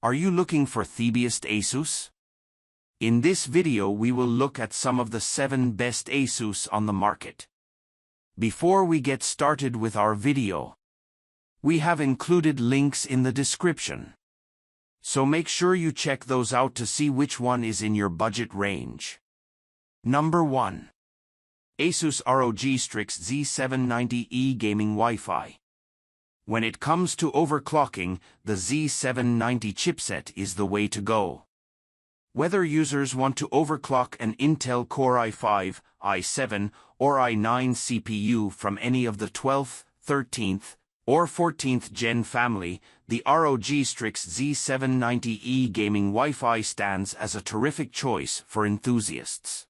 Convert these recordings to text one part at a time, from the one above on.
Are you looking for the best ASUS? In this video we will look at some of the 7 best ASUS on the market. Before we get started with our video, we have included links in the description. So make sure you check those out to see which one is in your budget range. Number 1. ASUS ROG Strix Z790E Gaming Wi-Fi. When it comes to overclocking, the Z790 chipset is the way to go. Whether users want to overclock an Intel Core i5, i7, or i9 CPU from any of the 12th, 13th, or 14th Gen family, the ROG Strix Z790E Gaming Wi-Fi stands as a terrific choice for enthusiasts.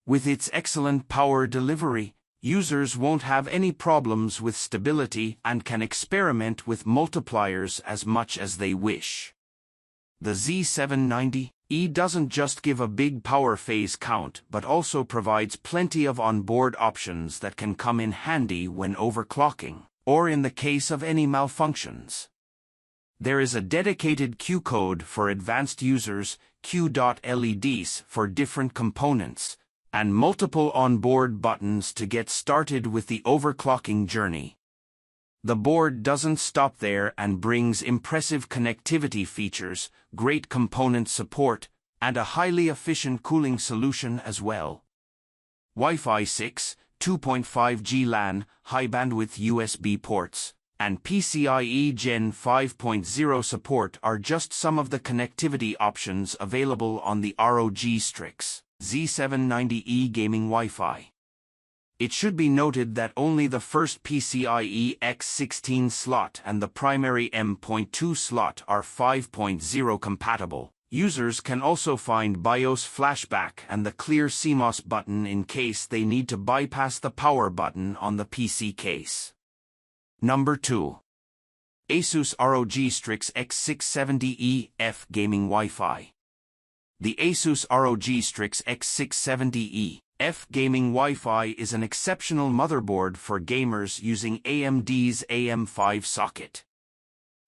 With its excellent power delivery, users won't have any problems with stability and can experiment with multipliers as much as they wish. The Z790E doesn't just give a big power phase count but also provides plenty of onboard options that can come in handy when overclocking, or in the case of any malfunctions. There is a dedicated Q code for advanced users, Q.LEDs for different components, and multiple onboard buttons to get started with the overclocking journey. The board doesn't stop there and brings impressive connectivity features, great component support, and a highly efficient cooling solution as well. Wi-Fi 6, 2.5G LAN, high-bandwidth USB ports, and PCIe Gen 5.0 support are just some of the connectivity options available on the ROG Strix Z790E Gaming Wi-Fi. It should be noted that only the first PCIe X16 slot and the primary M.2 slot are 5.0 compatible. Users can also find BIOS flashback and the clear CMOS button in case they need to bypass the power button on the PC case. Number 2. ASUS ROG Strix X670E-F Gaming Wi-Fi. The ASUS ROG Strix X670E-F Gaming Wi-Fi is an exceptional motherboard for gamers using AMD's AM5 socket.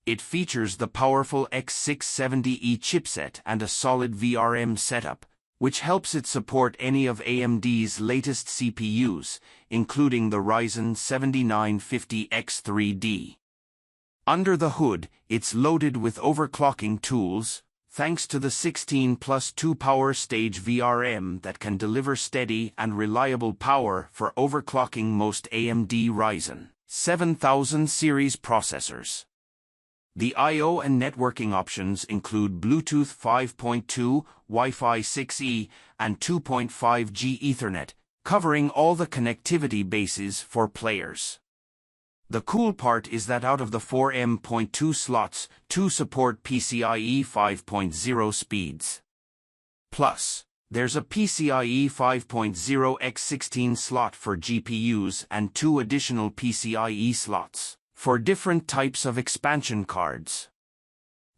It features the powerful X670E chipset and a solid VRM setup, which helps it support any of AMD's latest CPUs, including the Ryzen 7950X3D. Under the hood, it's loaded with overclocking tools, thanks to the 16+2 power stage VRM that can deliver steady and reliable power for overclocking most AMD Ryzen 7000 series processors. The I/O and networking options include Bluetooth 5.2, Wi-Fi 6E, and 2.5G Ethernet, covering all the connectivity bases for players. The cool part is that out of the 4 M.2 slots, 2 support PCIe 5.0 speeds. Plus, there's a PCIe 5.0 X16 slot for GPUs and 2 additional PCIe slots for different types of expansion cards.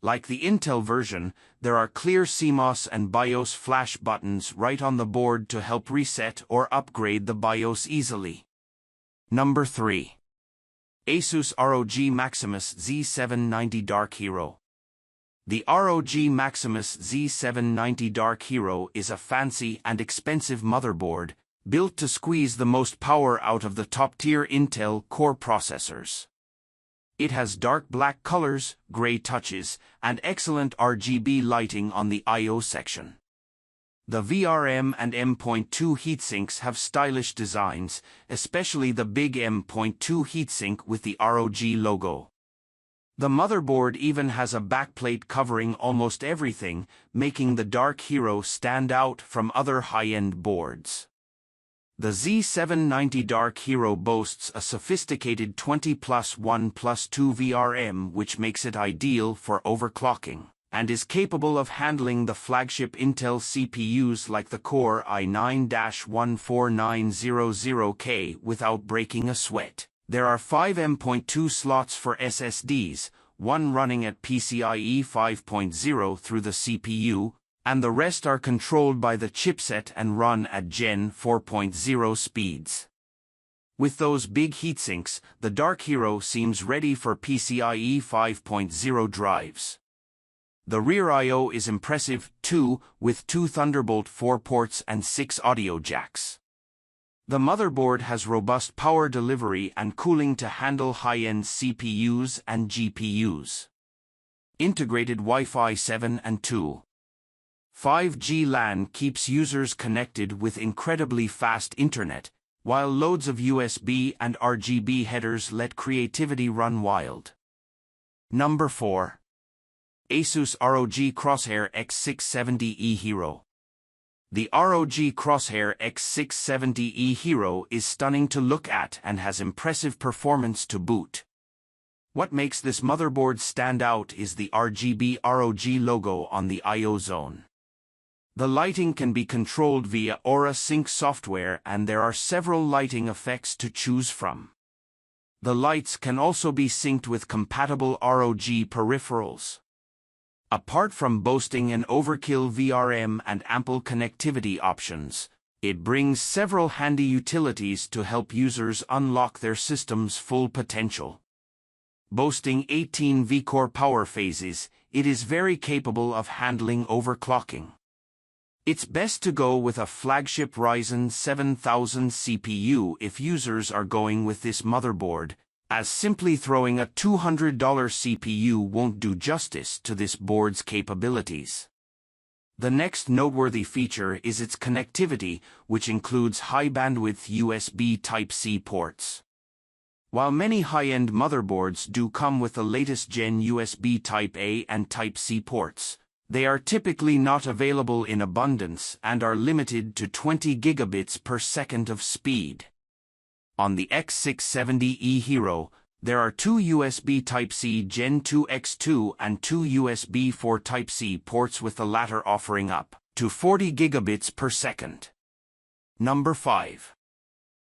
Like the Intel version, there are clear CMOS and BIOS flash buttons right on the board to help reset or upgrade the BIOS easily. Number 3. ASUS ROG Maximus Z790 Dark Hero. The ROG Maximus Z790 Dark Hero is a fancy and expensive motherboard, built to squeeze the most power out of the top-tier Intel Core processors. It has dark black colors, gray touches, and excellent RGB lighting on the I/O section. The VRM and M.2 heatsinks have stylish designs, especially the big M.2 heatsink with the ROG logo. The motherboard even has a backplate covering almost everything, making the Dark Hero stand out from other high-end boards. The Z790 Dark Hero boasts a sophisticated 20+1+2 VRM which makes it ideal for overclocking, and is capable of handling the flagship Intel CPUs like the Core i9-14900K without breaking a sweat. There are 5 M.2 slots for SSDs, one running at PCIe 5.0 through the CPU, and the rest are controlled by the chipset and run at Gen 4.0 speeds. With those big heatsinks, the Dark Hero seems ready for PCIe 5.0 drives. The rear I/O is impressive, too, with 2 Thunderbolt 4 ports and 6 audio jacks. The motherboard has robust power delivery and cooling to handle high-end CPUs and GPUs. Integrated Wi-Fi 7 and 2.5G LAN keeps users connected with incredibly fast internet, while loads of USB and RGB headers let creativity run wild. Number 4. ASUS ROG Crosshair X670E Hero. The ROG Crosshair X670E Hero is stunning to look at and has impressive performance to boot. What makes this motherboard stand out is the RGB ROG logo on the I/O zone. The lighting can be controlled via Aura Sync software, and there are several lighting effects to choose from. The lights can also be synced with compatible ROG peripherals. Apart from boasting an overkill VRM and ample connectivity options, it brings several handy utilities to help users unlock their system's full potential. Boasting 18 V-core power phases, it is very capable of handling overclocking. It's best to go with a flagship Ryzen 7000 CPU if users are going with this motherboard, as simply throwing a $200 CPU won't do justice to this board's capabilities. The next noteworthy feature is its connectivity, which includes high-bandwidth USB Type-C ports. While many high-end motherboards do come with the latest gen USB Type-A and Type-C ports, they are typically not available in abundance and are limited to 20 gigabits per second of speed. On the X670E Hero, there are 2 USB Type-C Gen 2 X2 and 2 USB 4 Type-C ports, with the latter offering up to 40 gigabits per second. Number 5.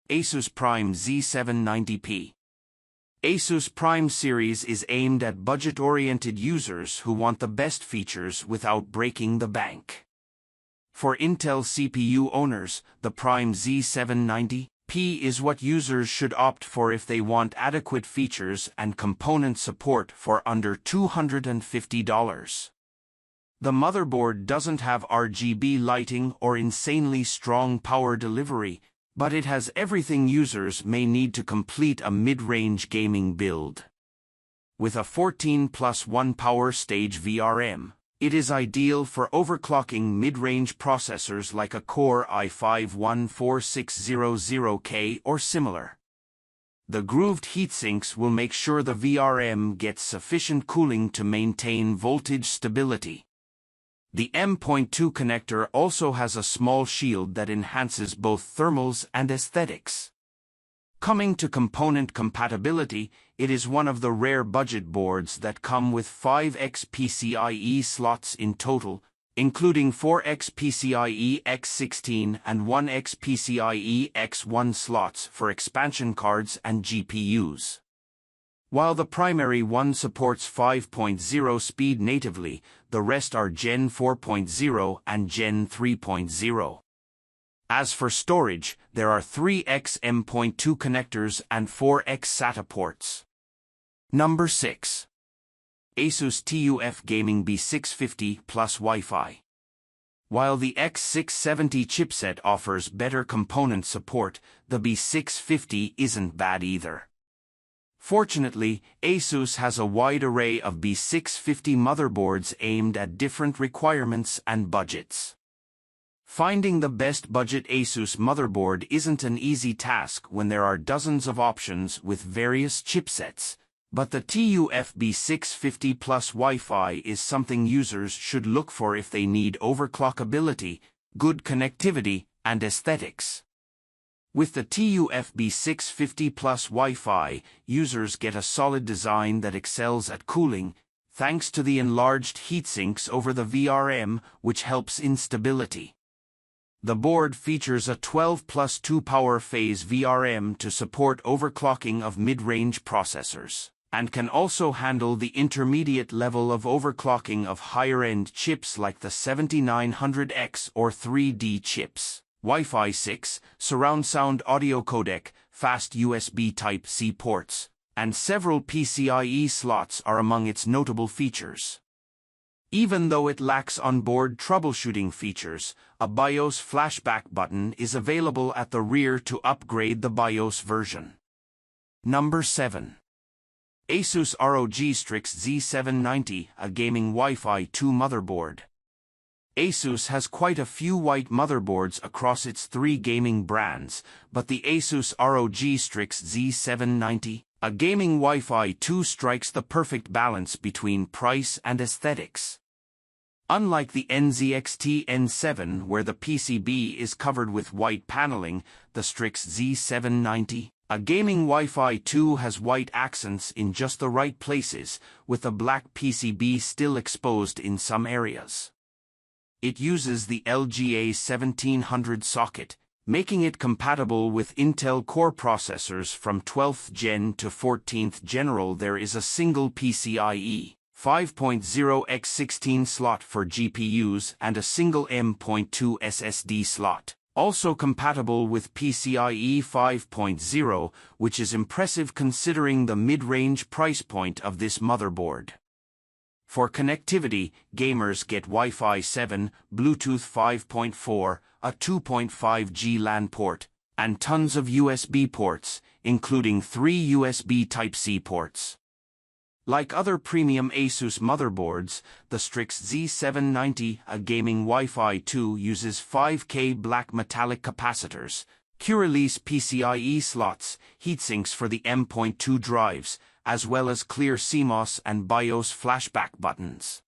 ASUS Prime Z790p. ASUS Prime series is aimed at budget-oriented users who want the best features without breaking the bank. For Intel CPU owners, the Prime Z790P is what users should opt for if they want adequate features and component support for under $250. The motherboard doesn't have RGB lighting or insanely strong power delivery, but it has everything users may need to complete a mid-range gaming build. With a 14+1 power stage VRM, it is ideal for overclocking mid-range processors like a Core i5-14600K or similar. The grooved heatsinks will make sure the VRM gets sufficient cooling to maintain voltage stability. The M.2 connector also has a small shield that enhances both thermals and aesthetics. Coming to component compatibility, it is one of the rare budget boards that come with 5x PCIe slots in total, including 4x PCIe X16 and 1x PCIe X1 slots for expansion cards and GPUs. While the primary one supports 5.0 speed natively, the rest are Gen 4.0 and Gen 3.0. As for storage, there are 3x M.2 connectors and 4x SATA ports. Number 6. ASUS TUF Gaming B650 Plus Wi-Fi. While the X670 chipset offers better component support, the B650 isn't bad either. Fortunately, ASUS has a wide array of B650 motherboards aimed at different requirements and budgets. Finding the best budget ASUS motherboard isn't an easy task when there are dozens of options with various chipsets, but the TUF B650 Plus Wi-Fi is something users should look for if they need overclockability, good connectivity, and aesthetics. With the TUF B650 Plus Wi-Fi, users get a solid design that excels at cooling, thanks to the enlarged heatsinks over the VRM, which helps in stability. The board features a 12+2 power phase VRM to support overclocking of mid-range processors, and can also handle the intermediate level of overclocking of higher-end chips like the 7900X or 3D chips. Wi-Fi 6, surround sound audio codec, fast USB Type-C ports, and several PCIe slots are among its notable features. Even though it lacks onboard troubleshooting features, a BIOS flashback button is available at the rear to upgrade the BIOS version. Number 7. ASUS ROG Strix Z790, a gaming Wi-Fi 2 motherboard. ASUS has quite a few white motherboards across its 3 gaming brands, but the ASUS ROG Strix Z790, a gaming Wi-Fi 2, strikes the perfect balance between price and aesthetics. Unlike the NZXT N7, where the PCB is covered with white paneling, the Strix Z790, a gaming Wi-Fi 2, has white accents in just the right places, with a black PCB still exposed in some areas. It uses the LGA 1700 socket, making it compatible with Intel Core processors from 12th Gen to 14th General. There is a single PCIe 5.0x16 slot for GPUs and a single M.2 SSD slot, also compatible with PCIe 5.0, which is impressive considering the mid-range price point of this motherboard. For connectivity, gamers get Wi-Fi 7, Bluetooth 5.4, a 2.5G LAN port, and tons of USB ports, including 3 USB Type-C ports. Like other premium ASUS motherboards, the Strix Z790, a gaming Wi-Fi 2, uses 5K black metallic capacitors, Q-release PCIe slots, heatsinks for the M.2 drives, as well as clear CMOS and BIOS flashback buttons.